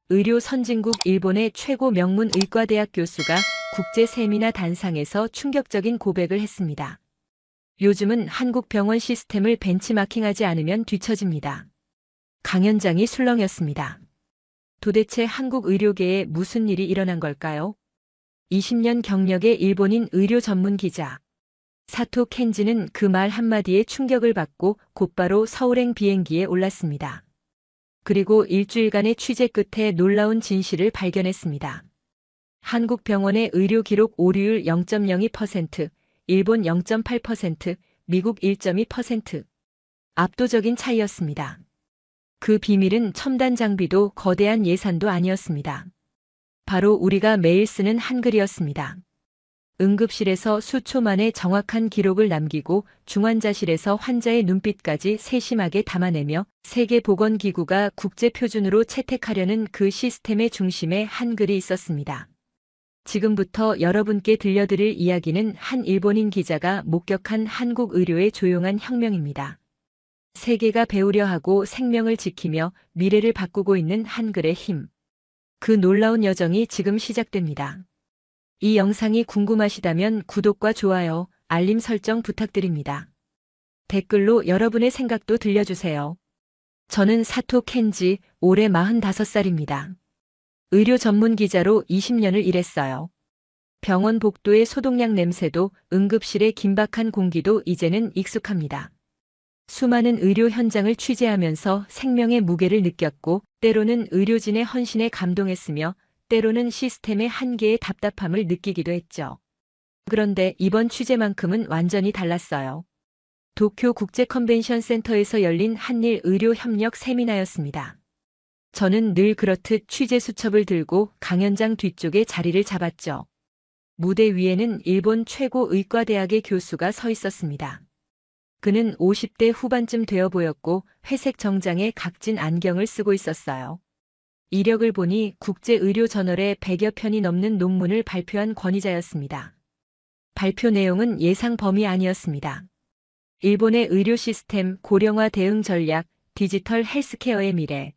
의료 선진국 일본의 최고 명문 의과대학 교수가 국제 세미나 단상에서 충격적인 고백을 했습니다. 요즘은 한국 병원 시스템을 벤치마킹하지 않으면 뒤처집니다. 강연장이 술렁였습니다. 도대체 한국 의료계에 무슨 일이 일어난 걸까요? 20년 경력의 일본인 의료 전문 기자 사토 켄지는 그 말 한마디에 충격을 받고 곧바로 서울행 비행기에 올랐습니다. 그리고 일주일간의 취재 끝에 놀라운 진실을 발견했습니다. 한국 병원의 의료 기록 오류율 0.02%, 일본 0.8%, 미국 1.2%. 압도적인 차이였습니다. 그 비밀은 첨단 장비도 거대한 예산도 아니었습니다. 바로 우리가 매일 쓰는 한글이었습니다. 응급실에서 수초 만에 정확한 기록을 남기고 중환자실에서 환자의 눈빛까지 세심하게 담아내며 세계보건기구가 국제표준으로 채택하려는 그 시스템의 중심에 한글이 있었습니다. 지금부터 여러분께 들려드릴 이야기는 한 일본인 기자가 목격한 한국 의료의 조용한 혁명입니다. 세계가 배우려 하고 생명을 지키며 미래를 바꾸고 있는 한글의 힘. 그 놀라운 여정이 지금 시작됩니다. 이 영상이 궁금하시다면 구독과 좋아요, 알림 설정 부탁드립니다. 댓글로 여러분의 생각도 들려주세요. 저는 사토 켄지, 올해 45살입니다. 의료 전문 기자로 20년을 일했어요. 병원 복도의 소독약 냄새도 응급실의 긴박한 공기도 이제는 익숙합니다. 수많은 의료 현장을 취재하면서 생명의 무게를 느꼈고 때로는 의료진의 헌신에 감동했으며 때로는 시스템의 한계에 답답함을 느끼기도 했죠. 그런데 이번 취재만큼은 완전히 달랐어요. 도쿄 국제 컨벤션 센터에서 열린 한일 의료 협력 세미나였습니다. 저는 늘 그렇듯 취재 수첩을 들고 강연장 뒤쪽에 자리를 잡았죠. 무대 위에는 일본 최고 의과대학의 교수가 서 있었습니다. 그는 50대 후반쯤 되어 보였고 회색 정장에 각진 안경을 쓰고 있었어요. 이력을 보니 국제의료저널에 100여 편이 넘는 논문을 발표한 권위자였습니다. 발표 내용은 예상 범위 아니었습니다. 일본의 의료 시스템 고령화 대응 전략, 디지털 헬스케어의 미래.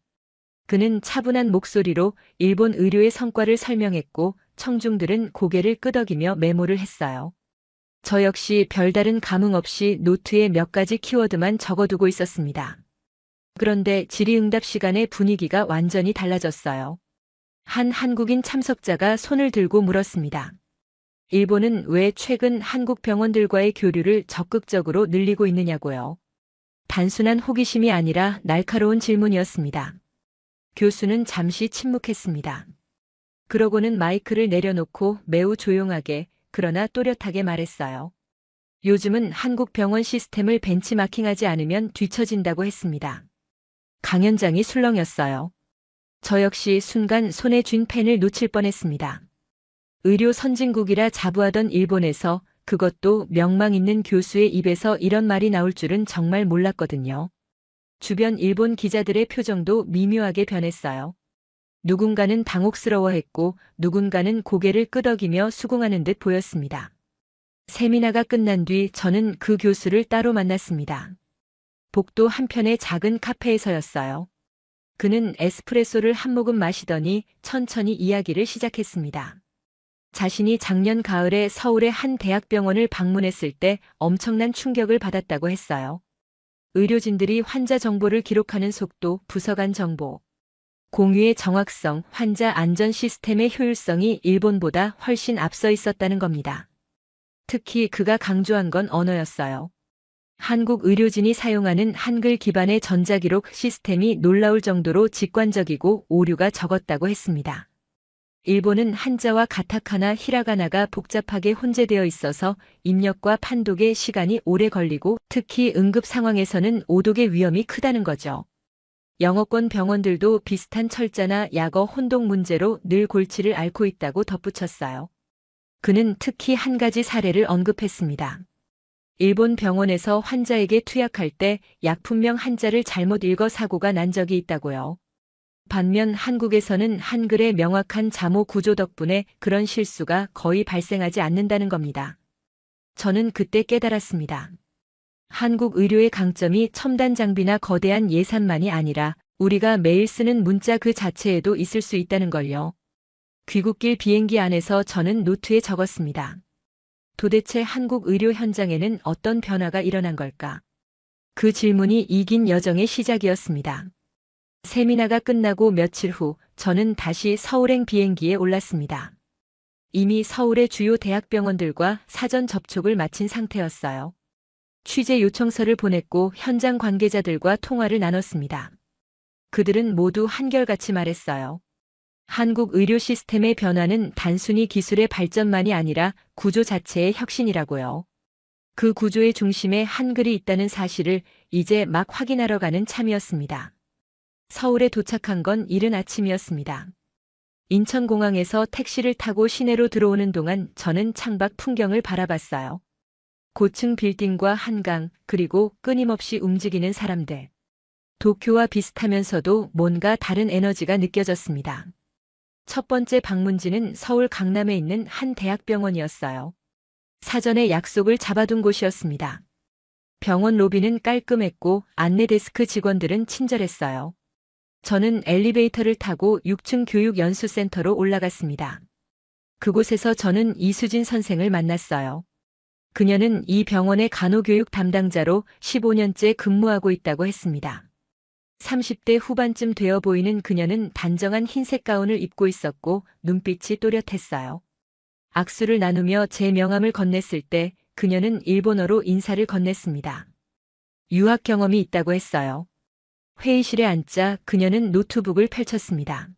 그는 차분한 목소리로 일본 의료의 성과를 설명했고 청중들은 고개를 끄덕이며 메모를 했어요. 저 역시 별다른 감흥 없이 노트에 몇 가지 키워드만 적어두고 있었습니다. 그런데 질의응답 시간의 분위기가 완전히 달라졌어요. 한 한국인 참석자가 손을 들고 물었습니다. 일본은 왜 최근 한국 병원들과의 교류를 적극적으로 늘리고 있느냐고요. 단순한 호기심이 아니라 날카로운 질문이었습니다. 교수는 잠시 침묵했습니다. 그러고는 마이크를 내려놓고 매우 조용하게 그러나 또렷하게 말했어요. 요즘은 한국 병원 시스템을 벤치마킹하지 않으면 뒤처진다고 했습니다. 강연장이 술렁였어요. 저 역시 순간 손에 쥔 펜을 놓칠 뻔했습니다. 의료 선진국이라 자부하던 일본에서 그것도 명망 있는 교수의 입에서 이런 말이 나올 줄은 정말 몰랐거든요. 주변 일본 기자들의 표정도 미묘하게 변했어요. 누군가는 당혹스러워했고 누군가는 고개를 끄덕이며 수긍하는 듯 보였습니다. 세미나가 끝난 뒤 저는 그 교수를 따로 만났습니다. 복도 한편의 작은 카페에서였어요. 그는 에스프레소를 한 모금 마시더니 천천히 이야기를 시작했습니다. 자신이 작년 가을에 서울의 한 대학병원을 방문했을 때 엄청난 충격을 받았다고 했어요. 의료진들이 환자 정보를 기록하는 속도, 부서 간 정보, 공유의 정확성, 환자 안전 시스템의 효율성이 일본보다 훨씬 앞서 있었다는 겁니다. 특히 그가 강조한 건 언어였어요. 한국 의료진이 사용하는 한글 기반의 전자기록 시스템이 놀라울 정도로 직관적이고 오류가 적었다고 했습니다. 일본은 한자와 가타카나, 히라가나가 복잡하게 혼재되어 있어서 입력과 판독에 시간이 오래 걸리고 특히 응급 상황에서는 오독의 위험이 크다는 거죠. 영어권 병원들도 비슷한 철자나 약어 혼동 문제로 늘 골치를 앓고 있다고 덧붙였어요. 그는 특히 한 가지 사례를 언급했습니다. 일본 병원에서 환자에게 투약할 때 약품명 한자를 잘못 읽어 사고가 난 적이 있다고요. 반면 한국에서는 한글의 명확한 자모 구조 덕분에 그런 실수가 거의 발생하지 않는다는 겁니다. 저는 그때 깨달았습니다. 한국 의료의 강점이 첨단 장비나 거대한 예산만이 아니라 우리가 매일 쓰는 문자 그 자체에도 있을 수 있다는 걸요. 귀국길 비행기 안에서 저는 노트에 적었습니다. 도대체 한국 의료 현장에는 어떤 변화가 일어난 걸까? 그 질문이 이 긴 여정의 시작이었습니다. 세미나가 끝나고 며칠 후 저는 다시 서울행 비행기에 올랐습니다. 이미 서울의 주요 대학병원들과 사전 접촉을 마친 상태였어요. 취재 요청서를 보냈고 현장 관계자들과 통화를 나눴습니다. 그들은 모두 한결같이 말했어요. 한국 의료 시스템의 변화는 단순히 기술의 발전만이 아니라 구조 자체의 혁신이라고요. 그 구조의 중심에 한글이 있다는 사실을 이제 막 확인하러 가는 참이었습니다. 서울에 도착한 건 이른 아침이었습니다. 인천공항에서 택시를 타고 시내로 들어오는 동안 저는 창밖 풍경을 바라봤어요. 고층 빌딩과 한강, 그리고 끊임없이 움직이는 사람들. 도쿄와 비슷하면서도 뭔가 다른 에너지가 느껴졌습니다. 첫 번째 방문지는 서울 강남에 있는 한 대학병원이었어요. 사전에 약속을 잡아둔 곳이었습니다. 병원 로비는 깔끔했고 안내 데스크 직원들은 친절했어요. 저는 엘리베이터를 타고 6층 교육연수센터로 올라갔습니다. 그곳에서 저는 이수진 선생을 만났어요. 그녀는 이 병원의 간호교육 담당자로 15년째 근무하고 있다고 했습니다. 30대 후반쯤 되어 보이는 그녀는 단정한 흰색 가운을 입고 있었고 눈빛이 또렷했어요. 악수를 나누며 제 명함을 건넸을 때 그녀는 일본어로 인사를 건넸습니다. 유학 경험이 있다고 했어요. 회의실에 앉자 그녀는 노트북을 펼쳤습니다.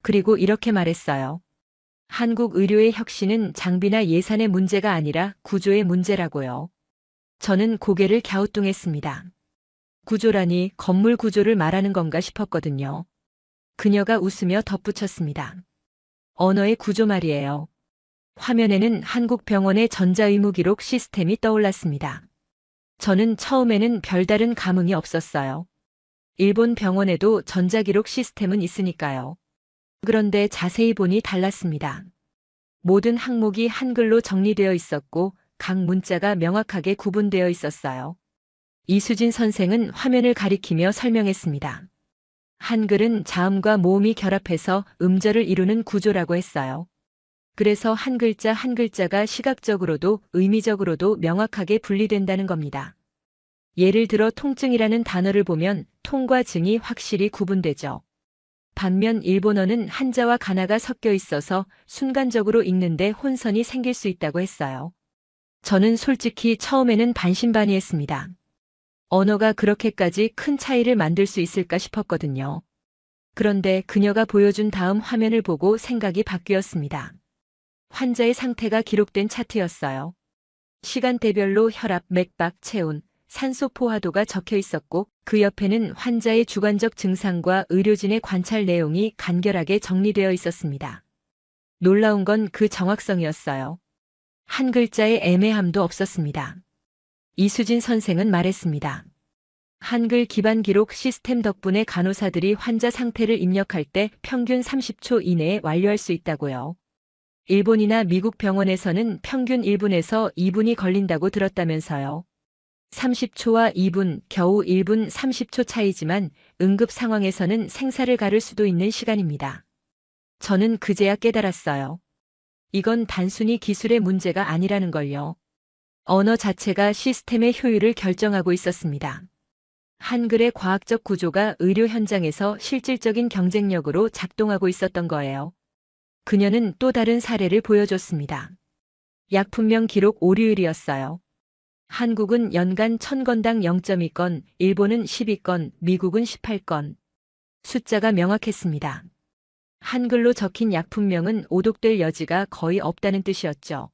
그리고 이렇게 말했어요. 한국 의료의 혁신은 장비나 예산의 문제가 아니라 구조의 문제라고요. 저는 고개를 갸우뚱했습니다. 구조라니 건물 구조를 말하는 건가 싶었거든요. 그녀가 웃으며 덧붙였습니다. 언어의 구조 말이에요. 화면에는 한국 병원의 전자의무기록 시스템이 떠올랐습니다. 저는 처음에는 별다른 감흥이 없었어요. 일본 병원에도 전자기록 시스템은 있으니까요. 그런데 자세히 보니 달랐습니다. 모든 항목이 한글로 정리되어 있었고 각 문자가 명확하게 구분되어 있었어요. 이수진 선생은 화면을 가리키며 설명했습니다. 한글은 자음과 모음이 결합해서 음절을 이루는 구조라고 했어요. 그래서 한 글자 한 글자가 시각적으로도 의미적으로도 명확하게 분리된다는 겁니다. 예를 들어 통증이라는 단어를 보면 통과 증이 확실히 구분되죠. 반면 일본어는 한자와 가나가 섞여 있어서 순간적으로 읽는데 혼선이 생길 수 있다고 했어요. 저는 솔직히 처음에는 반신반의했습니다. 언어가 그렇게까지 큰 차이를 만들 수 있을까 싶었거든요. 그런데 그녀가 보여준 다음 화면을 보고 생각이 바뀌었습니다. 환자의 상태가 기록된 차트였어요. 시간대별로 혈압, 맥박, 체온, 산소 포화도가 적혀 있었고 그 옆에는 환자의 주관적 증상과 의료진의 관찰 내용이 간결하게 정리되어 있었습니다. 놀라운 건 그 정확성이었어요. 한 글자의 애매함도 없었습니다. 이수진 선생은 말했습니다. 한글 기반 기록 시스템 덕분에 간호사들이 환자 상태를 입력할 때 평균 30초 이내에 완료할 수 있다고요. 일본이나 미국 병원에서는 평균 1분에서 2분이 걸린다고 들었다면서요. 30초와 2분, 겨우 1분 30초 차이지만 응급 상황에서는 생사를 가를 수도 있는 시간입니다. 저는 그제야 깨달았어요. 이건 단순히 기술의 문제가 아니라는 걸요. 언어 자체가 시스템의 효율을 결정하고 있었습니다. 한글의 과학적 구조가 의료 현장에서 실질적인 경쟁력으로 작동하고 있었던 거예요. 그녀는 또 다른 사례를 보여줬습니다. 약품명 기록 오류율이었어요. 한국은 연간 1000건당 0.2건, 일본은 12건, 미국은 18건. 숫자가 명확했습니다. 한글로 적힌 약품명은 오독될 여지가 거의 없다는 뜻이었죠.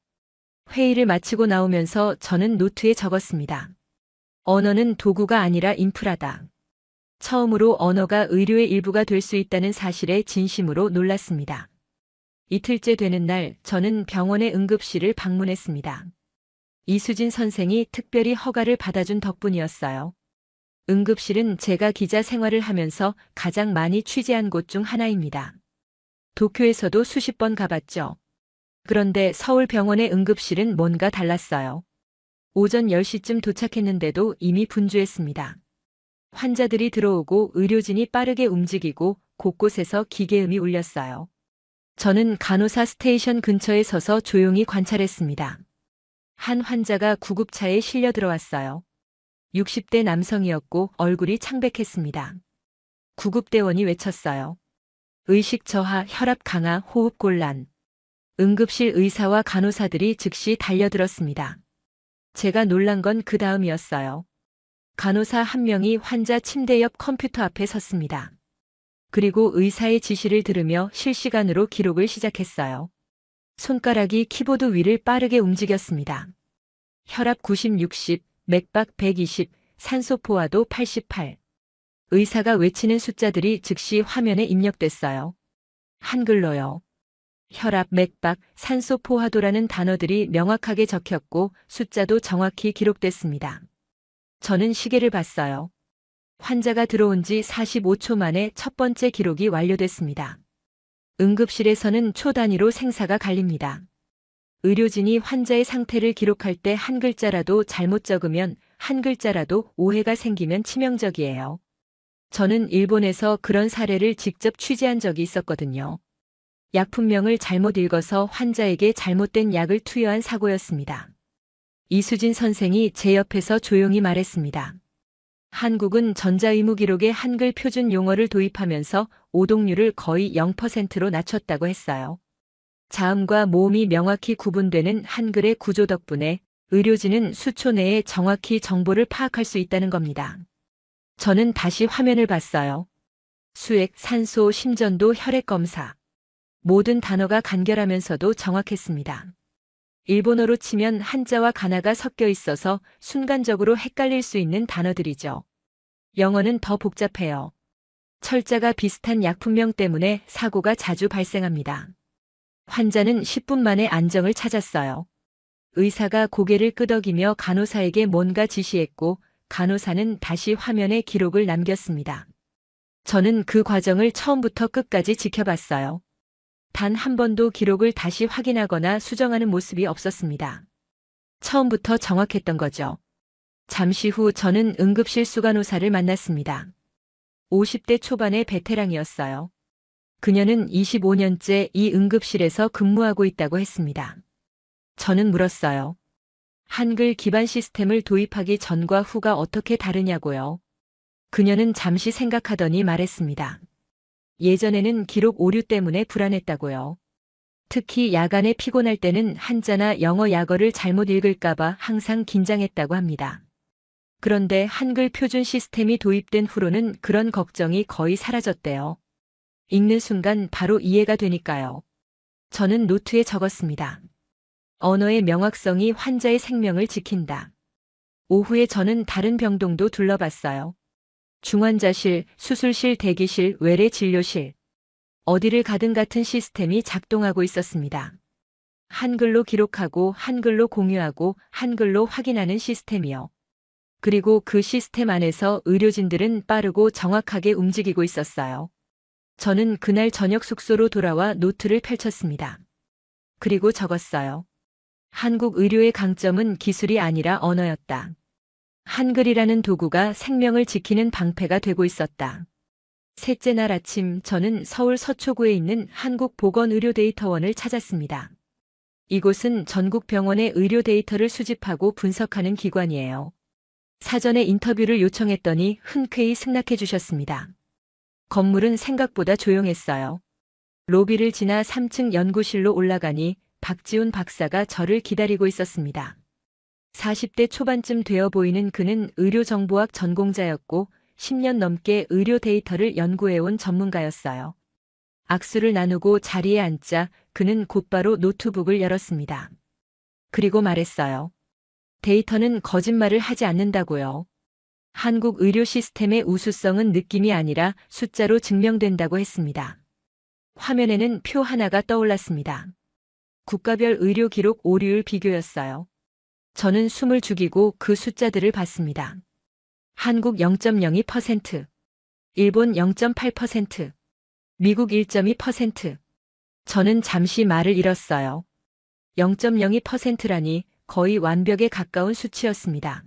회의를 마치고 나오면서 저는 노트에 적었습니다. 언어는 도구가 아니라 인프라다. 처음으로 언어가 의료의 일부가 될 수 있다는 사실에 진심으로 놀랐습니다. 이틀째 되는 날 저는 병원의 응급실을 방문했습니다. 이수진 선생이 특별히 허가를 받아준 덕분이었어요. 응급실은 제가 기자 생활을 하면서 가장 많이 취재한 곳 중 하나입니다. 도쿄에서도 수십 번 가봤죠. 그런데 서울 병원의 응급실은 뭔가 달랐어요. 오전 10시쯤 도착했는데도 이미 분주했습니다. 환자들이 들어오고 의료진이 빠르게 움직이고 곳곳에서 기계음이 울렸어요. 저는 간호사 스테이션 근처에 서서 조용히 관찰했습니다. 한 환자가 구급차에 실려 들어왔어요. 60대 남성이었고 얼굴이 창백했습니다. 구급대원이 외쳤어요. 의식 저하, 혈압 강화, 호흡 곤란. 응급실 의사와 간호사들이 즉시 달려들었습니다. 제가 놀란 건 그 다음이었어요. 간호사 한 명이 환자 침대 옆 컴퓨터 앞에 섰습니다. 그리고 의사의 지시를 들으며 실시간으로 기록을 시작했어요. 손가락이 키보드 위를 빠르게 움직였습니다. 혈압 90, 60, 맥박 120, 산소 포화도 88. 의사가 외치는 숫자들이 즉시 화면에 입력됐어요. 한글로요. 혈압, 맥박, 산소 포화도라는 단어들이 명확하게 적혔고 숫자도 정확히 기록됐습니다. 저는 시계를 봤어요. 환자가 들어온 지 45초 만에 첫 번째 기록이 완료됐습니다. 응급실에서는 초 단위로 생사가 갈립니다. 의료진이 환자의 상태를 기록할 때 한 글자라도 잘못 적으면, 한 글자라도 오해가 생기면 치명적이에요. 저는 일본에서 그런 사례를 직접 취재한 적이 있었거든요. 약품명을 잘못 읽어서 환자에게 잘못된 약을 투여한 사고였습니다. 이수진 선생이 제 옆에서 조용히 말했습니다. 한국은 전자의무 기록에 한글 표준 용어를 도입하면서 오독률을 거의 0%로 낮췄다고 했어요. 자음과 모음이 명확히 구분되는 한글의 구조 덕분에 의료진은 수초 내에 정확히 정보를 파악할 수 있다는 겁니다. 저는 다시 화면을 봤어요. 수액, 산소, 심전도, 혈액 검사. 모든 단어가 간결하면서도 정확했습니다. 일본어로 치면 한자와 가나가 섞여 있어서 순간적으로 헷갈릴 수 있는 단어들이죠. 영어는 더 복잡해요. 철자가 비슷한 약품명 때문에 사고가 자주 발생합니다. 환자는 10분 만에 안정을 찾았어요. 의사가 고개를 끄덕이며 간호사에게 뭔가 지시했고 간호사는 다시 화면에 기록을 남겼습니다. 저는 그 과정을 처음부터 끝까지 지켜봤어요. 단 한 번도 기록을 다시 확인하거나 수정하는 모습이 없었습니다. 처음부터 정확했던 거죠. 잠시 후 저는 응급실 수간호사를 만났습니다. 50대 초반의 베테랑이었어요. 그녀는 25년째 이 응급실에서 근무하고 있다고 했습니다. 저는 물었어요. 한글 기반 시스템을 도입하기 전과 후가 어떻게 다르냐고요. 그녀는 잠시 생각하더니 말했습니다. 예전에는 기록 오류 때문에 불안했다고요. 특히 야간에 피곤할 때는 한자나 영어 약어를 잘못 읽을까봐 항상 긴장했다고 합니다. 그런데 한글 표준 시스템이 도입된 후로는 그런 걱정이 거의 사라졌대요. 읽는 순간 바로 이해가 되니까요. 저는 노트에 적었습니다. 언어의 명확성이 환자의 생명을 지킨다. 오후에 저는 다른 병동도 둘러봤어요. 중환자실, 수술실, 대기실, 외래 진료실. 어디를 가든 같은 시스템이 작동하고 있었습니다. 한글로 기록하고 한글로 공유하고 한글로 확인하는 시스템이요. 그리고 그 시스템 안에서 의료진들은 빠르고 정확하게 움직이고 있었어요. 저는 그날 저녁 숙소로 돌아와 노트를 펼쳤습니다. 그리고 적었어요. 한국 의료의 강점은 기술이 아니라 언어였다. 한글이라는 도구가 생명을 지키는 방패가 되고 있었다. 셋째 날 아침 저는 서울 서초구에 있는 한국보건의료데이터원을 찾았습니다. 이곳은 전국 병원의 의료 데이터를 수집하고 분석하는 기관이에요. 사전에 인터뷰를 요청했더니 흔쾌히 승낙해 주셨습니다. 건물은 생각보다 조용했어요. 로비를 지나 3층 연구실로 올라가니 박지훈 박사가 저를 기다리고 있었습니다. 40대 초반쯤 되어 보이는 그는 의료정보학 전공자였고 10년 넘게 의료 데이터를 연구해온 전문가였어요. 악수를 나누고 자리에 앉자 그는 곧바로 노트북을 열었습니다. 그리고 말했어요. 데이터는 거짓말을 하지 않는다고요. 한국 의료 시스템의 우수성은 느낌이 아니라 숫자로 증명된다고 했습니다. 화면에는 표 하나가 떠올랐습니다. 국가별 의료 기록 오류율 비교였어요. 저는 숨을 죽이고 그 숫자들을 봤습니다. 한국 0.02%, 일본 0.8%, 미국 1.2%. 저는 잠시 말을 잃었어요. 0.02%라니 거의 완벽에 가까운 수치였습니다.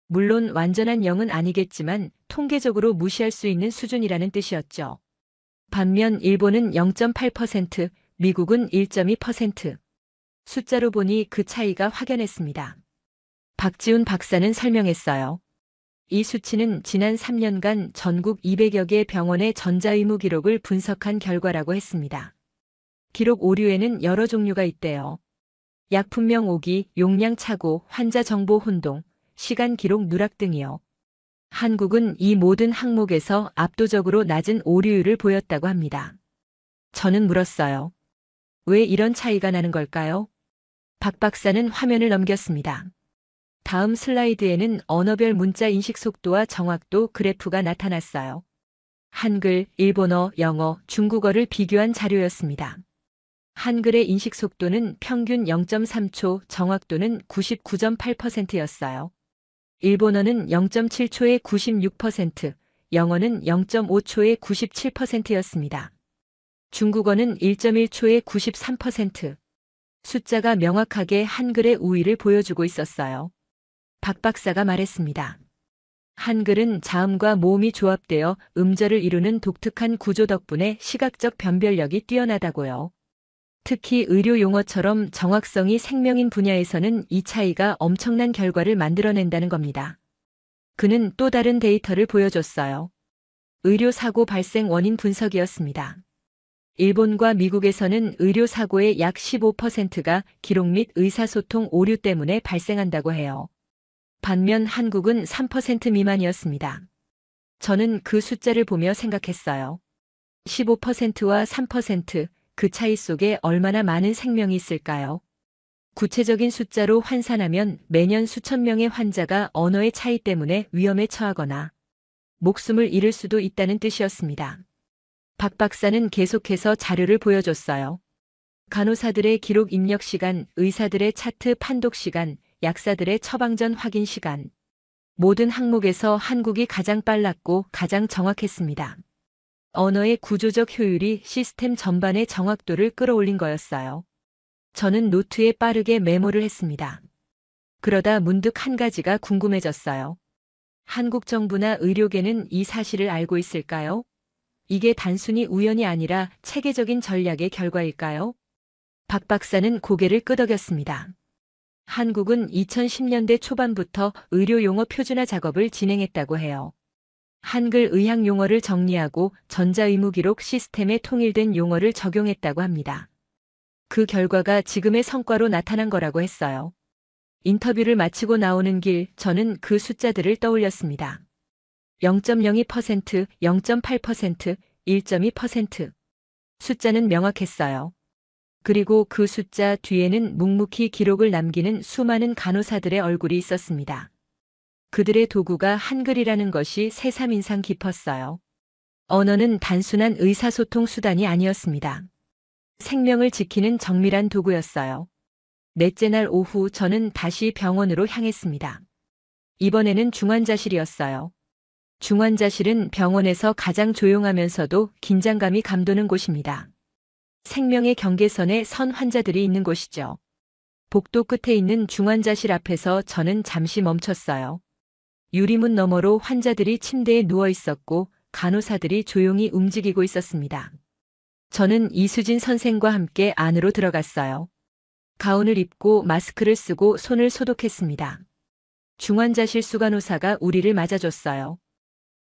물론 완전한 0은 아니겠지만 통계적으로 무시할 수 있는 수준이라는 뜻이었죠. 반면 일본은 0.8%, 미국은 1.2%. 숫자로 보니 그 차이가 확연했습니다. 박지훈 박사는 설명했어요. 이 수치는 지난 3년간 전국 200여 개 병원의 전자의무 기록을 분석한 결과라고 했습니다. 기록 오류에는 여러 종류가 있대요. 약품명 오기, 용량 착오, 환자 정보 혼동, 시간 기록 누락 등이요. 한국은 이 모든 항목에서 압도적으로 낮은 오류율을 보였다고 합니다. 저는 물었어요. 왜 이런 차이가 나는 걸까요? 박 박사는 화면을 넘겼습니다. 다음 슬라이드에는 언어별 문자 인식 속도와 정확도 그래프가 나타났어요. 한글, 일본어, 영어, 중국어를 비교한 자료였습니다. 한글의 인식 속도는 평균 0.3초, 정확도는 99.8%였어요. 일본어는 0.7초에 96%, 영어는 0.5초에 97%였습니다. 중국어는 1.1초에 93%. 숫자가 명확하게 한글의 우위를 보여주고 있었어요. 박 박사가 말했습니다. 한글은 자음과 모음이 조합되어 음절을 이루는 독특한 구조 덕분에 시각적 변별력이 뛰어나다고요. 특히 의료 용어처럼 정확성이 생명인 분야에서는 이 차이가 엄청난 결과를 만들어낸다는 겁니다. 그는 또 다른 데이터를 보여줬어요. 의료사고 발생 원인 분석이었습니다. 일본과 미국에서는 의료사고의 약 15%가 기록 및 의사소통 오류 때문에 발생한다고 해요. 반면 한국은 3% 미만이었습니다. 저는 그 숫자를 보며 생각했어요. 15%와 3%, 그 차이 속에 얼마나 많은 생명이 있을까요? 구체적인 숫자로 환산하면 매년 수천 명의 환자가 언어의 차이 때문에 위험에 처하거나 목숨을 잃을 수도 있다는 뜻이었습니다. 박 박사는 계속해서 자료를 보여줬어요. 간호사들의 기록 입력 시간, 의사들의 차트 판독 시간, 약사들의 처방전 확인 시간. 모든 항목에서 한국이 가장 빨랐고 가장 정확했습니다. 언어의 구조적 효율이 시스템 전반의 정확도를 끌어올린 거였어요. 저는 노트에 빠르게 메모를 했습니다. 그러다 문득 한 가지가 궁금해졌어요. 한국 정부나 의료계는 이 사실을 알고 있을까요? 이게 단순히 우연이 아니라 체계적인 전략의 결과일까요? 박 박사는 고개를 끄덕였습니다. 한국은 2010년대 초반부터 의료 용어 표준화 작업을 진행했다고 해요. 한글 의학 용어를 정리하고 전자의무 기록 시스템에 통일된 용어를 적용했다고 합니다. 그 결과가 지금의 성과로 나타난 거라고 했어요. 인터뷰를 마치고 나오는 길 저는 그 숫자들을 떠올렸습니다. 0.02%, 0.8%, 1.2%. 숫자는 명확했어요. 그리고 그 숫자 뒤에는 묵묵히 기록을 남기는 수많은 간호사들의 얼굴이 있었습니다. 그들의 도구가 한글이라는 것이 새삼 인상 깊었어요. 언어는 단순한 의사소통 수단이 아니었습니다. 생명을 지키는 정밀한 도구였어요. 넷째 날 오후 저는 다시 병원으로 향했습니다. 이번에는 중환자실이었어요. 중환자실은 병원에서 가장 조용하면서도 긴장감이 감도는 곳입니다. 생명의 경계선에 선 환자들이 있는 곳이죠. 복도 끝에 있는 중환자실 앞에서 저는 잠시 멈췄어요. 유리문 너머로 환자들이 침대에 누워 있었고 간호사들이 조용히 움직이고 있었습니다. 저는 이수진 선생과 함께 안으로 들어갔어요. 가운을 입고 마스크를 쓰고 손을 소독했습니다. 중환자실 수간호사가 우리를 맞아줬어요.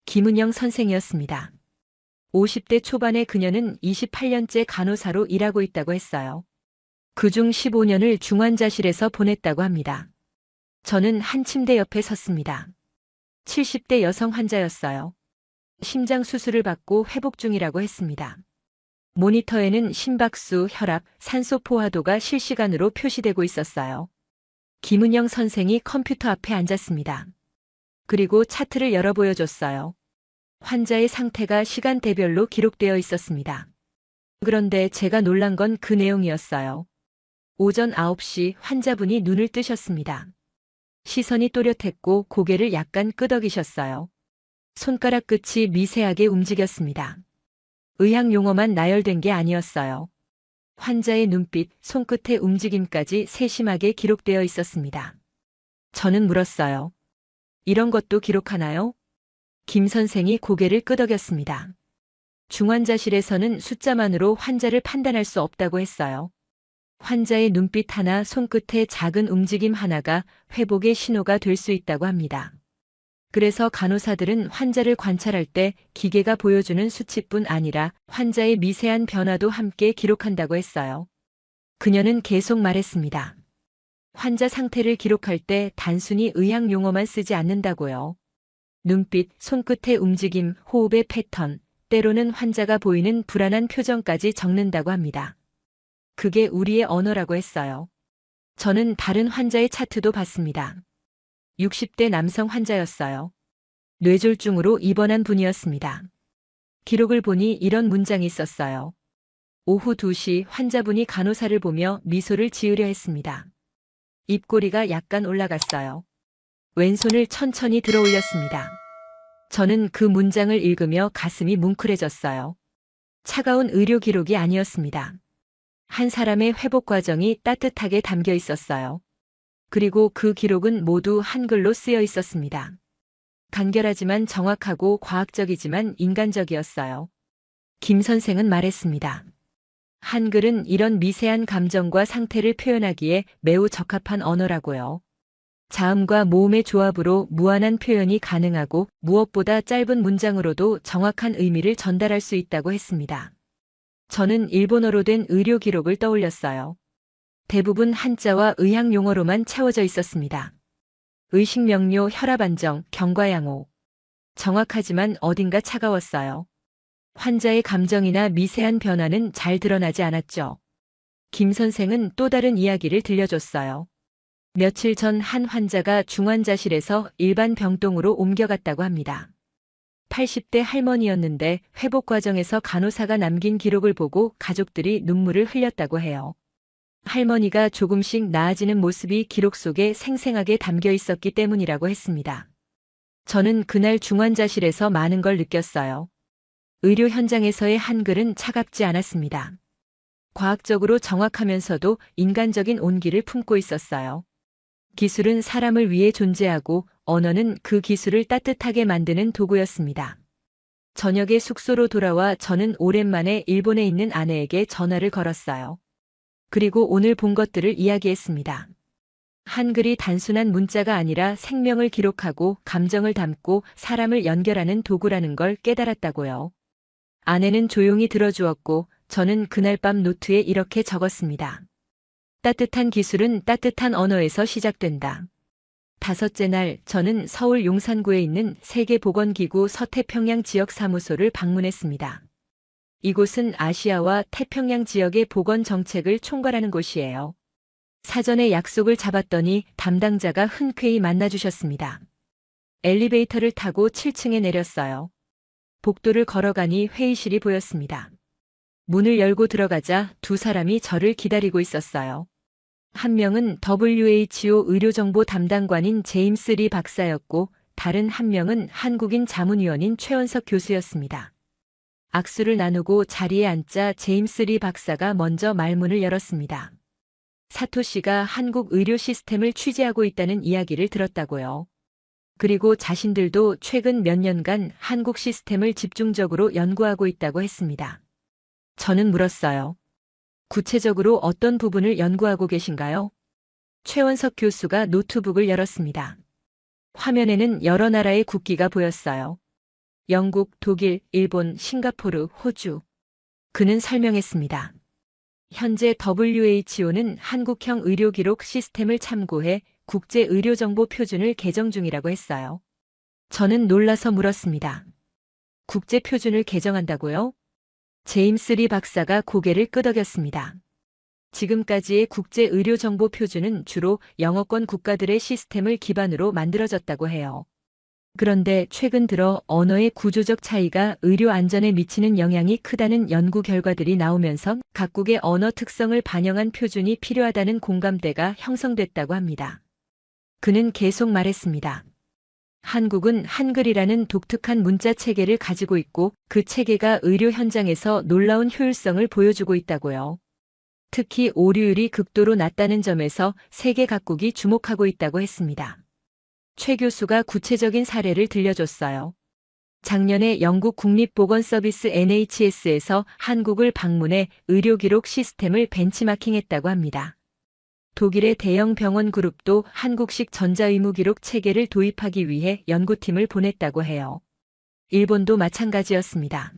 김은영 선생이었습니다. 50대 초반의 그녀는 28년째 간호사로 일하고 있다고 했어요. 그중 15년을 중환자실에서 보냈다고 합니다. 저는 한 침대 옆에 섰습니다. 70대 여성 환자였어요. 심장 수술을 받고 회복 중이라고 했습니다. 모니터에는 심박수, 혈압, 산소 포화도가 실시간으로 표시되고 있었어요. 김은영 선생이 컴퓨터 앞에 앉았습니다. 그리고 차트를 열어 보여줬어요. 환자의 상태가 시간대별로 기록되어 있었습니다. 그런데 제가 놀란 건 그 내용이었어요. 오전 9시 환자분이 눈을 뜨셨습니다. 시선이 또렷했고 고개를 약간 끄덕이셨어요. 손가락 끝이 미세하게 움직였습니다. 의학 용어만 나열된 게 아니었어요. 환자의 눈빛, 손끝의 움직임까지 세심하게 기록되어 있었습니다. 저는 물었어요. 이런 것도 기록하나요? 김 선생이 고개를 끄덕였습니다. 중환자실에서는 숫자만으로 환자를 판단할 수 없다고 했어요. 환자의 눈빛 하나, 손끝의 작은 움직임 하나가 회복의 신호가 될 수 있다고 합니다. 그래서 간호사들은 환자를 관찰할 때 기계가 보여주는 수치뿐 아니라 환자의 미세한 변화도 함께 기록한다고 했어요. 그녀는 계속 말했습니다. 환자 상태를 기록할 때 단순히 의학 용어만 쓰지 않는다고요. 눈빛, 손끝의 움직임, 호흡의 패턴, 때로는 환자가 보이는 불안한 표정까지 적는다고 합니다. 그게 우리의 언어라고 했어요. 저는 다른 환자의 차트도 봤습니다. 60대 남성 환자였어요. 뇌졸중으로 입원한 분이었습니다. 기록을 보니 이런 문장이 있었어요. 오후 2시 환자분이 간호사를 보며 미소를 지으려 했습니다. 입꼬리가 약간 올라갔어요. 왼손을 천천히 들어 올렸습니다. 저는 그 문장을 읽으며 가슴이 뭉클해졌어요. 차가운 의료 기록이 아니었습니다. 한 사람의 회복 과정이 따뜻하게 담겨 있었어요. 그리고 그 기록은 모두 한글로 쓰여 있었습니다. 간결하지만 정확하고 과학적이지만 인간적이었어요. 김 선생은 말했습니다. 한글은 이런 미세한 감정과 상태를 표현하기에 매우 적합한 언어라고요. 자음과 모음의 조합으로 무한한 표현이 가능하고 무엇보다 짧은 문장으로도 정확한 의미를 전달할 수 있다고 했습니다. 저는 일본어로 된 의료 기록을 떠올렸어요. 대부분 한자와 의학 용어로만 채워져 있었습니다. 의식명료, 혈압안정, 경과양호. 정확하지만 어딘가 차가웠어요. 환자의 감정이나 미세한 변화는 잘 드러나지 않았죠. 김 선생은 또 다른 이야기를 들려줬어요. 며칠 전 한 환자가 중환자실에서 일반 병동으로 옮겨갔다고 합니다. 80대 할머니였는데 회복 과정에서 간호사가 남긴 기록을 보고 가족들이 눈물을 흘렸다고 해요. 할머니가 조금씩 나아지는 모습이 기록 속에 생생하게 담겨 있었기 때문이라고 했습니다. 저는 그날 중환자실에서 많은 걸 느꼈어요. 의료 현장에서의 한글은 차갑지 않았습니다. 과학적으로 정확하면서도 인간적인 온기를 품고 있었어요. 기술은 사람을 위해 존재하고 언어는 그 기술을 따뜻하게 만드는 도구였습니다. 저녁에 숙소로 돌아와 저는 오랜만에 일본에 있는 아내에게 전화를 걸었어요. 그리고 오늘 본 것들을 이야기했습니다. 한글이 단순한 문자가 아니라 생명을 기록하고 감정을 담고 사람을 연결하는 도구라는 걸 깨달았다고요. 아내는 조용히 들어주었고 저는 그날 밤 노트에 이렇게 적었습니다. 따뜻한 기술은 따뜻한 언어에서 시작된다. 5째 날 저는 서울 용산구에 있는 세계보건기구 서태평양 지역 사무소를 방문했습니다. 이곳은 아시아와 태평양 지역의 보건 정책을 총괄하는 곳이에요. 사전에 약속을 잡았더니 담당자가 흔쾌히 만나주셨습니다. 엘리베이터를 타고 7층에 내렸어요. 복도를 걸어가니 회의실이 보였습니다. 문을 열고 들어가자 두 사람이 저를 기다리고 있었어요. 한 명은 WHO 의료정보 담당관인 제임스 리 박사였고 다른 한 명은 한국인 자문위원인 최원석 교수였습니다. 악수를 나누고 자리에 앉자 제임스 리 박사가 먼저 말문을 열었습니다. 사토시가 한국 의료 시스템을 취재하고 있다는 이야기를 들었다고요. 그리고 자신들도 최근 몇 년간 한국 시스템을 집중적으로 연구하고 있다고 했습니다. 저는 물었어요. 구체적으로 어떤 부분을 연구하고 계신가요? 최원석 교수가 노트북을 열었습니다. 화면에는 여러 나라의 국기가 보였어요. 영국, 독일, 일본, 싱가포르, 호주. 그는 설명했습니다. 현재 WHO는 한국형 의료기록 시스템을 참고해 국제의료정보 표준을 개정 중이라고 했어요. 저는 놀라서 물었습니다. 국제표준을 개정한다고요? 제임스 리 박사가 고개를 끄덕였습니다. 지금까지의 국제의료정보 표준은 주로 영어권 국가들의 시스템을 기반으로 만들어졌다고 해요. 그런데 최근 들어 언어의 구조적 차이가 의료 안전에 미치는 영향이 크다는 연구 결과들이 나오면서 각국의 언어 특성을 반영한 표준이 필요하다는 공감대가 형성됐다고 합니다. 그는 계속 말했습니다. 한국은 한글이라는 독특한 문자 체계를 가지고 있고 그 체계가 의료 현장에서 놀라운 효율성을 보여주고 있다고요. 특히 오류율이 극도로 낮다는 점에서 세계 각국이 주목하고 있다고 했습니다. 최 교수가 구체적인 사례를 들려줬어요. 작년에 영국 국립보건서비스 NHS에서 한국을 방문해 의료기록 시스템을 벤치마킹했다고 합니다. 독일의 대형 병원 그룹도 한국식 전자의무기록 체계를 도입하기 위해 연구팀을 보냈다고 해요. 일본도 마찬가지였습니다.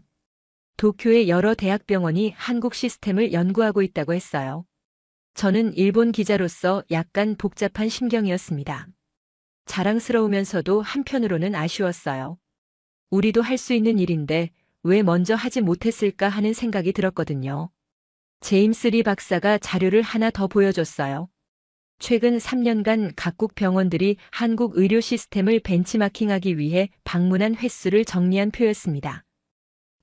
도쿄의 여러 대학병원이 한국 시스템을 연구하고 있다고 했어요. 저는 일본 기자로서 약간 복잡한 심경이었습니다. 자랑스러우면서도 한편으로는 아쉬웠어요. 우리도 할 수 있는 일인데 왜 먼저 하지 못했을까 하는 생각이 들었거든요. 제임스 리 박사가 자료를 하나 더 보여줬어요. 최근 3년간 각국 병원들이 한국 의료 시스템을 벤치마킹하기 위해 방문한 횟수를 정리한 표였습니다.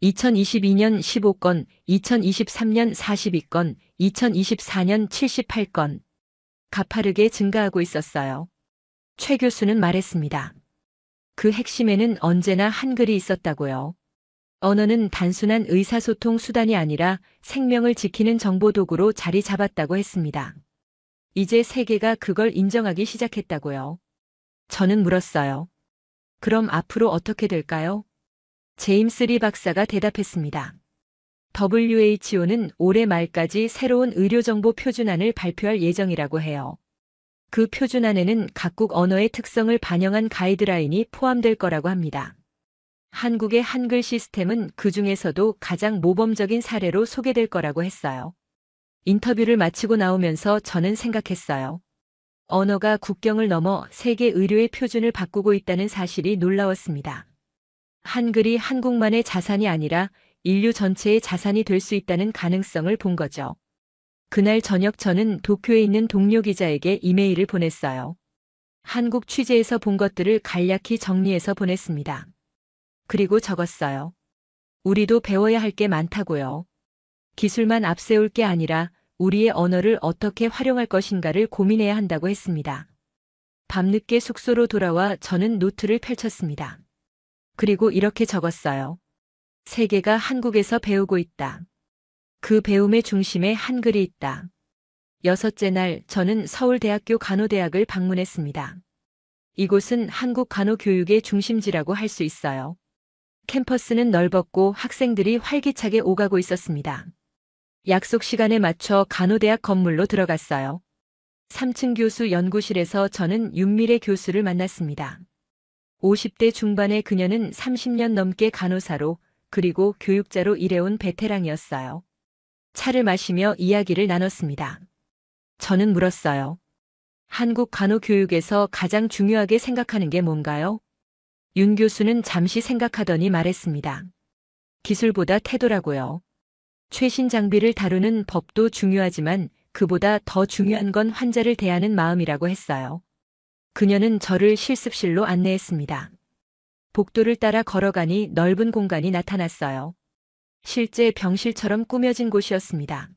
2022년 15건, 2023년 42건, 2024년 78건. 가파르게 증가하고 있었어요. 최 교수는 말했습니다. 그 핵심에는 언제나 한글이 있었다고요. 언어는 단순한 의사소통 수단이 아니라 생명을 지키는 정보도구로 자리 잡았다고 했습니다. 이제 세계가 그걸 인정하기 시작했다고요. 저는 물었어요. 그럼 앞으로 어떻게 될까요? 제임스 리 박사가 대답했습니다. WHO는 올해 말까지 새로운 의료정보 표준안을 발표할 예정이라고 해요. 그 표준안에는 각국 언어의 특성을 반영한 가이드라인이 포함될 거라고 합니다. 한국의 한글 시스템은 그 중에서도 가장 모범적인 사례로 소개될 거라고 했어요. 인터뷰를 마치고 나오면서 저는 생각했어요. 언어가 국경을 넘어 세계 의료의 표준을 바꾸고 있다는 사실이 놀라웠습니다. 한글이 한국만의 자산이 아니라 인류 전체의 자산이 될 수 있다는 가능성을 본 거죠. 그날 저녁 저는 도쿄에 있는 동료 기자에게 이메일을 보냈어요. 한국 취재에서 본 것들을 간략히 정리해서 보냈습니다. 그리고 적었어요. 우리도 배워야 할 게 많다고요. 기술만 앞세울 게 아니라 우리의 언어를 어떻게 활용할 것인가를 고민해야 한다고 했습니다. 밤늦게 숙소로 돌아와 저는 노트를 펼쳤습니다. 그리고 이렇게 적었어요. 세계가 한국에서 배우고 있다. 그 배움의 중심에 한글이 있다. 6째 날 저는 서울대학교 간호대학을 방문했습니다. 이곳은 한국 간호교육의 중심지라고 할 수 있어요. 캠퍼스는 넓었고 학생들이 활기차게 오가고 있었습니다. 약속 시간에 맞춰 간호대학 건물로 들어갔어요. 3층 교수 연구실에서 저는 윤미래 교수를 만났습니다. 50대 중반의 그녀는 30년 넘게 간호사로 그리고 교육자로 일해온 베테랑이었어요. 차를 마시며 이야기를 나눴습니다. 저는 물었어요. 한국 간호 교육에서 가장 중요하게 생각하는 게 뭔가요? 윤 교수는 잠시 생각하더니 말했습니다. 기술보다 태도라고요. 최신 장비를 다루는 법도 중요하지만 그보다 더 중요한 건 환자를 대하는 마음이라고 했어요. 그녀는 저를 실습실로 안내했습니다. 복도를 따라 걸어가니 넓은 공간이 나타났어요. 실제 병실처럼 꾸며진 곳이었습니다.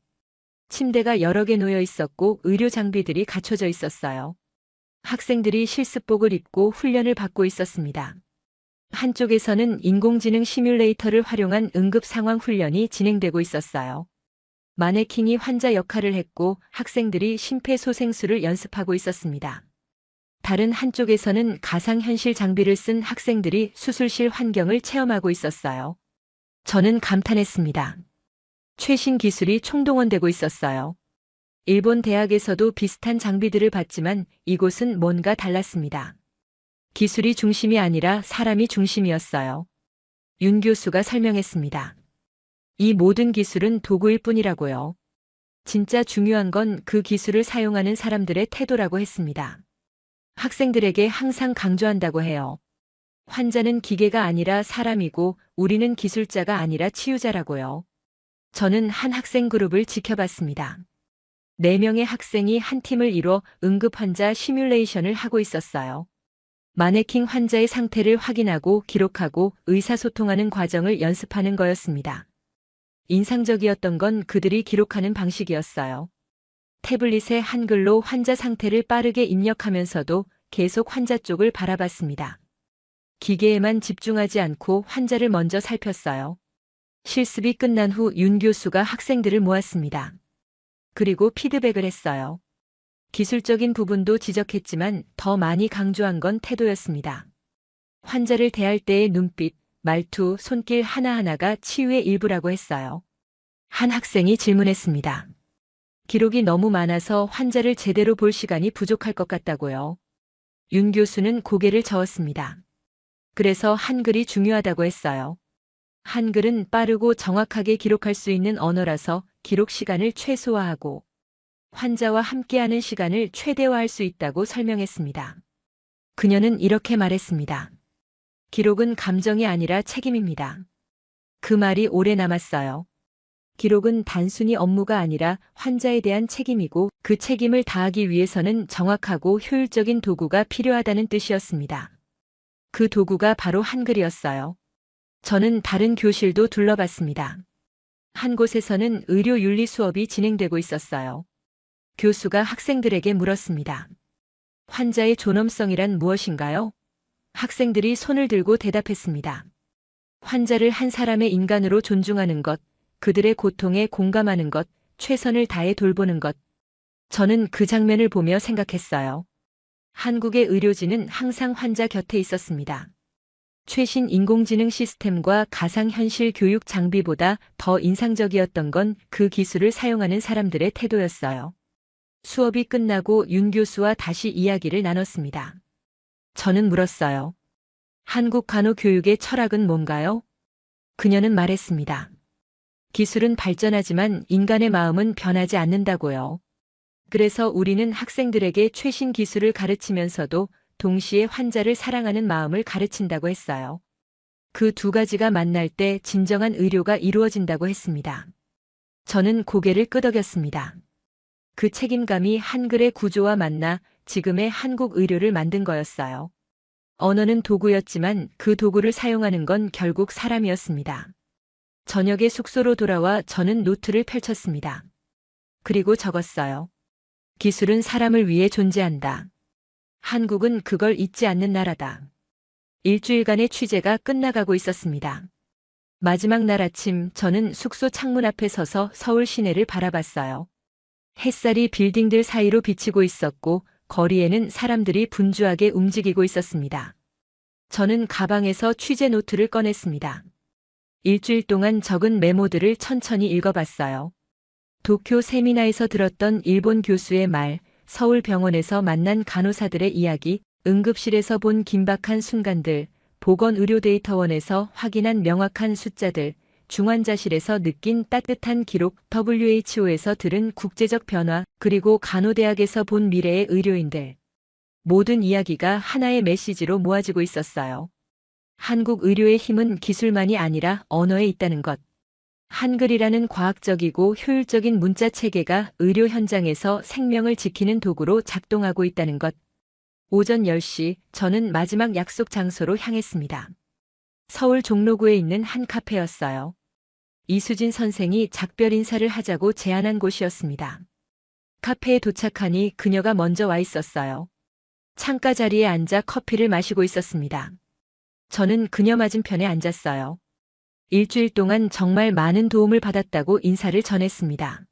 침대가 여러 개 놓여 있었고 의료 장비들이 갖춰져 있었어요. 학생들이 실습복을 입고 훈련을 받고 있었습니다. 한쪽에서는 인공지능 시뮬레이터를 활용한 응급 상황 훈련이 진행되고 있었어요. 마네킹이 환자 역할을 했고 학생들이 심폐소생술을 연습하고 있었습니다. 다른 한쪽에서는 가상현실 장비를 쓴 학생들이 수술실 환경을 체험하고 있었어요. 저는 감탄했습니다. 최신 기술이 총동원되고 있었어요. 일본 대학에서도 비슷한 장비들을 봤지만 이곳은 뭔가 달랐습니다. 기술이 중심이 아니라 사람이 중심이었어요. 윤 교수가 설명했습니다. 이 모든 기술은 도구일 뿐이라고요. 진짜 중요한 건 그 기술을 사용하는 사람들의 태도라고 했습니다. 학생들에게 항상 강조한다고 해요. 환자는 기계가 아니라 사람이고 우리는 기술자가 아니라 치유자라고요. 저는 한 학생 그룹을 지켜봤습니다. 4명의 학생이 한 팀을 이뤄 응급 환자 시뮬레이션을 하고 있었어요. 마네킹 환자의 상태를 확인하고 기록하고 의사소통하는 과정을 연습하는 거였습니다. 인상적이었던 건 그들이 기록하는 방식이었어요. 태블릿에 한글로 환자 상태를 빠르게 입력하면서도 계속 환자 쪽을 바라봤습니다. 기계에만 집중하지 않고 환자를 먼저 살폈어요. 실습이 끝난 후 윤 교수가 학생들을 모았습니다. 그리고 피드백을 했어요. 기술적인 부분도 지적했지만 더 많이 강조한 건 태도였습니다. 환자를 대할 때의 눈빛, 말투, 손길 하나하나가 치유의 일부라고 했어요. 한 학생이 질문했습니다. 기록이 너무 많아서 환자를 제대로 볼 시간이 부족할 것 같다고요. 윤 교수는 고개를 저었습니다. 그래서 한글이 중요하다고 했어요. 한글은 빠르고 정확하게 기록할 수 있는 언어라서 기록 시간을 최소화하고 환자와 함께하는 시간을 최대화할 수 있다고 설명했습니다. 그녀는 이렇게 말했습니다. 기록은 감정이 아니라 책임입니다. 그 말이 오래 남았어요. 기록은 단순히 업무가 아니라 환자에 대한 책임이고 그 책임을 다하기 위해서는 정확하고 효율적인 도구가 필요하다는 뜻이었습니다. 그 도구가 바로 한글이었어요. 저는 다른 교실도 둘러봤습니다. 한 곳에서는 의료윤리 수업이 진행되고 있었어요. 교수가 학생들에게 물었습니다. 환자의 존엄성이란 무엇인가요? 학생들이 손을 들고 대답했습니다. 환자를 한 사람의 인간으로 존중하는 것, 그들의 고통에 공감하는 것, 최선을 다해 돌보는 것. 저는 그 장면을 보며 생각했어요. 한국의 의료진은 항상 환자 곁에 있었습니다. 최신 인공지능 시스템과 가상현실 교육 장비보다 더 인상적이었던 건 그 기술을 사용하는 사람들의 태도였어요. 수업이 끝나고 윤 교수와 다시 이야기를 나눴습니다. 저는 물었어요. 한국 간호교육의 철학은 뭔가요? 그녀는 말했습니다. 기술은 발전하지만 인간의 마음은 변하지 않는다고요. 그래서 우리는 학생들에게 최신 기술을 가르치면서도 동시에 환자를 사랑하는 마음을 가르친다고 했어요. 그 두 가지가 만날 때 진정한 의료가 이루어진다고 했습니다. 저는 고개를 끄덕였습니다. 그 책임감이 한글의 구조와 만나 지금의 한국 의료를 만든 거였어요. 언어는 도구였지만 그 도구를 사용하는 건 결국 사람이었습니다. 저녁에 숙소로 돌아와 저는 노트를 펼쳤습니다. 그리고 적었어요. 기술은 사람을 위해 존재한다. 한국은 그걸 잊지 않는 나라다. 일주일간의 취재가 끝나가고 있었습니다. 마지막 날 아침 저는 숙소 창문 앞에 서서 서울 시내를 바라봤어요. 햇살이 빌딩들 사이로 비치고 있었고 거리에는 사람들이 분주하게 움직이고 있었습니다. 저는 가방에서 취재 노트를 꺼냈습니다. 일주일 동안 적은 메모들을 천천히 읽어봤어요. 도쿄 세미나에서 들었던 일본 교수의 말, 서울 병원에서 만난 간호사들의 이야기, 응급실에서 본 긴박한 순간들, 보건의료데이터원에서 확인한 명확한 숫자들, 중환자실에서 느낀 따뜻한 기록, WHO에서 들은 국제적 변화, 그리고 간호대학에서 본 미래의 의료인들. 모든 이야기가 하나의 메시지로 모아지고 있었어요. 한국 의료의 힘은 기술만이 아니라 언어에 있다는 것. 한글이라는 과학적이고 효율적인 문자 체계가 의료 현장에서 생명을 지키는 도구로 작동하고 있다는 것. 오전 10시 저는 마지막 약속 장소로 향했습니다. 서울 종로구에 있는 한 카페였어요. 이수진 선생이 작별 인사를 하자고 제안한 곳이었습니다. 카페에 도착하니 그녀가 먼저 와 있었어요. 창가 자리에 앉아 커피를 마시고 있었습니다. 저는 그녀 맞은편에 앉았어요. 일주일 동안 정말 많은 도움을 받았다고 인사를 전했습니다.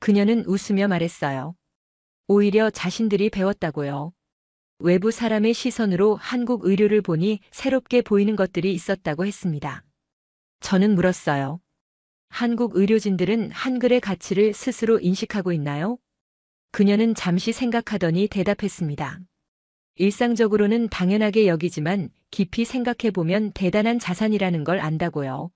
그녀는 웃으며 말했어요. 오히려 자신들이 배웠다고요. 외부 사람의 시선으로 한국 의료를 보니 새롭게 보이는 것들이 있었다고 했습니다. 저는 물었어요. 한국 의료진들은 한글의 가치를 스스로 인식하고 있나요? 그녀는 잠시 생각하더니 대답했습니다. 일상적으로는 당연하게 여기지만 깊이 생각해보면 대단한 자산이라는 걸 안다고요.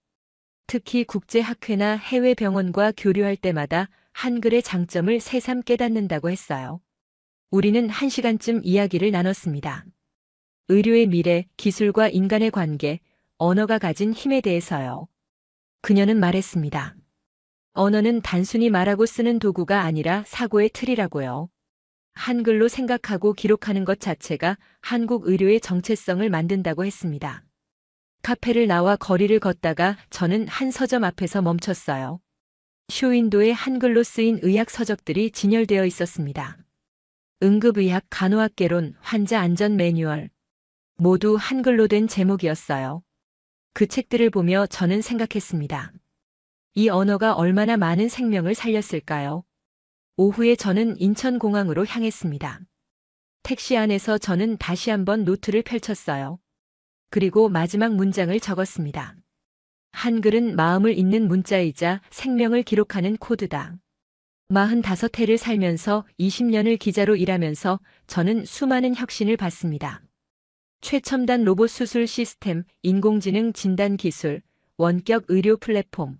특히 국제학회나 해외 병원과 교류할 때마다 한글의 장점을 새삼 깨닫는다고 했어요. 우리는 1시간쯤 이야기를 나눴습니다. 의료의 미래, 기술과 인간의 관계, 언어가 가진 힘에 대해서요. 그녀는 말했습니다. 언어는 단순히 말하고 쓰는 도구가 아니라 사고의 틀이라고요. 한글로 생각하고 기록하는 것 자체가 한국 의료의 정체성을 만든다고 했습니다. 카페를 나와 거리를 걷다가 저는 한 서점 앞에서 멈췄어요. 쇼윈도에 한글로 쓰인 의학 서적들이 진열되어 있었습니다. 응급의학 간호학개론, 환자 안전 매뉴얼. 모두 한글로 된 제목이었어요. 그 책들을 보며 저는 생각했습니다. 이 언어가 얼마나 많은 생명을 살렸을까요? 오후에 저는 인천공항으로 향했습니다. 택시 안에서 저는 다시 한번 노트를 펼쳤어요. 그리고 마지막 문장을 적었습니다. 한글은 마음을 잇는 문자이자 생명을 기록하는 코드다. 45해를 살면서 20년을 기자로 일하면서 저는 수많은 혁신을 봤습니다. 최첨단 로봇 수술 시스템, 인공지능 진단 기술, 원격 의료 플랫폼.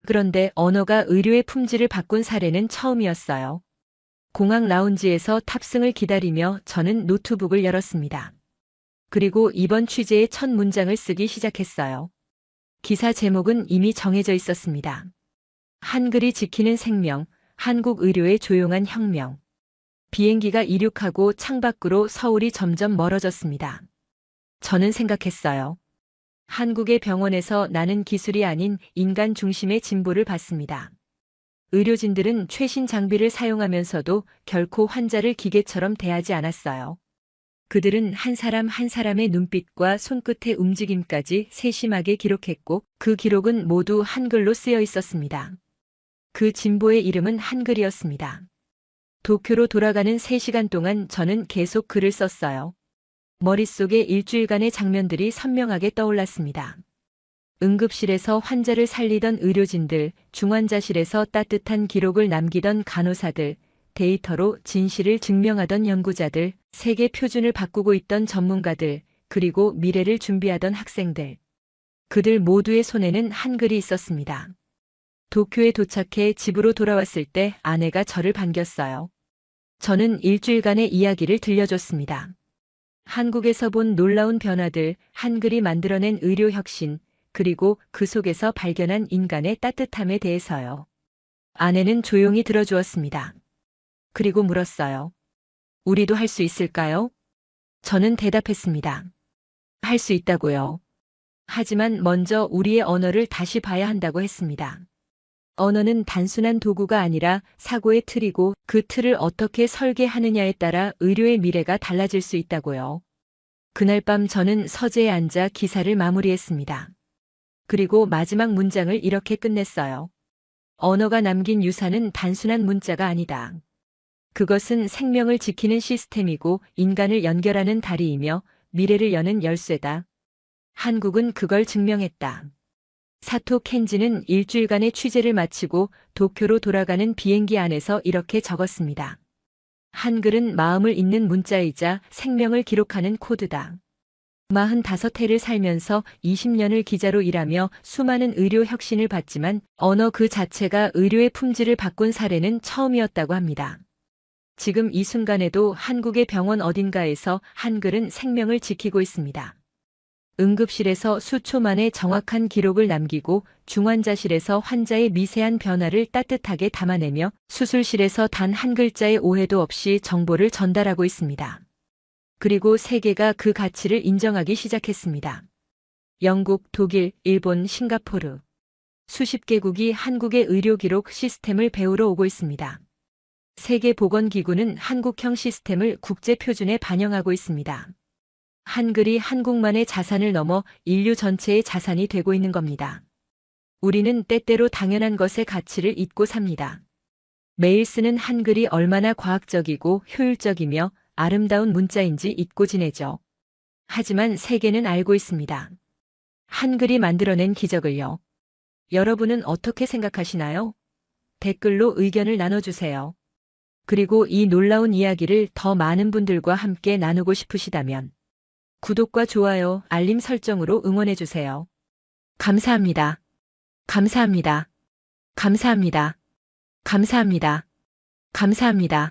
그런데 언어가 의료의 품질을 바꾼 사례는 처음이었어요. 공항 라운지에서 탑승을 기다리며 저는 노트북을 열었습니다. 그리고 이번 취재의 첫 문장을 쓰기 시작했어요. 기사 제목은 이미 정해져 있었습니다. 한글이 지키는 생명, 한국 의료의 조용한 혁명. 비행기가 이륙하고 창밖으로 서울이 점점 멀어졌습니다. 저는 생각했어요. 한국의 병원에서 나는 기술이 아닌 인간 중심의 진보를 받습니다. 의료진들은 최신 장비를 사용하면서도 결코 환자를 기계처럼 대하지 않았어요. 그들은 한 사람 한 사람의 눈빛과 손끝의 움직임까지 세심하게 기록했고 그 기록은 모두 한글로 쓰여 있었습니다. 그 진보의 이름은 한글이었습니다. 도쿄로 돌아가는 3시간 동안 저는 계속 글을 썼어요. 머릿속에 일주일간의 장면들이 선명하게 떠올랐습니다. 응급실에서 환자를 살리던 의료진들, 중환자실에서 따뜻한 기록을 남기던 간호사들, 데이터로 진실을 증명하던 연구자들, 세계 표준을 바꾸고 있던 전문가들, 그리고 미래를 준비하던 학생들. 그들 모두의 손에는 한글이 있었습니다. 도쿄에 도착해 집으로 돌아왔을 때 아내가 저를 반겼어요. 저는 일주일간의 이야기를 들려줬습니다. 한국에서 본 놀라운 변화들, 한글이 만들어낸 의료 혁신, 그리고 그 속에서 발견한 인간의 따뜻함에 대해서요. 아내는 조용히 들어주었습니다. 그리고 물었어요. 우리도 할 수 있을까요? 저는 대답했습니다. 할 수 있다고요. 하지만 먼저 우리의 언어를 다시 봐야 한다고 했습니다. 언어는 단순한 도구가 아니라 사고의 틀이고 그 틀을 어떻게 설계하느냐에 따라 의료의 미래가 달라질 수 있다고요. 그날 밤 저는 서재에 앉아 기사를 마무리했습니다. 그리고 마지막 문장을 이렇게 끝냈어요. 언어가 남긴 유산은 단순한 문자가 아니다. 그것은 생명을 지키는 시스템이고 인간을 연결하는 다리이며 미래를 여는 열쇠다. 한국은 그걸 증명했다. 사토 켄지는 일주일간의 취재를 마치고 도쿄로 돌아가는 비행기 안에서 이렇게 적었습니다. 한글은 마음을 잇는 문자이자 생명을 기록하는 코드다. 45해를 살면서 20년을 기자로 일하며 수많은 의료 혁신을 봤지만 언어 그 자체가 의료의 품질을 바꾼 사례는 처음이었다고 합니다. 지금 이 순간에도 한국의 병원 어딘가에서 한글은 생명을 지키고 있습니다. 응급실에서 수초 만에 정확한 기록을 남기고 중환자실에서 환자의 미세한 변화를 따뜻하게 담아내며 수술실에서 단 한 글자의 오해도 없이 정보를 전달하고 있습니다. 그리고 세계가 그 가치를 인정하기 시작했습니다. 영국, 독일, 일본, 싱가포르. 수십 개국이 한국의 의료 기록 시스템을 배우러 오고 있습니다. 세계보건기구는 한국형 시스템을 국제 표준에 반영하고 있습니다. 한글이 한국만의 자산을 넘어 인류 전체의 자산이 되고 있는 겁니다. 우리는 때때로 당연한 것의 가치를 잊고 삽니다. 매일 쓰는 한글이 얼마나 과학적이고 효율적이며 아름다운 문자인지 잊고 지내죠. 하지만 세계는 알고 있습니다. 한글이 만들어낸 기적을요. 여러분은 어떻게 생각하시나요? 댓글로 의견을 나눠주세요. 그리고 이 놀라운 이야기를 더 많은 분들과 함께 나누고 싶으시다면 구독과 좋아요, 알림 설정으로 응원해주세요. 감사합니다. 감사합니다. 감사합니다. 감사합니다. 감사합니다.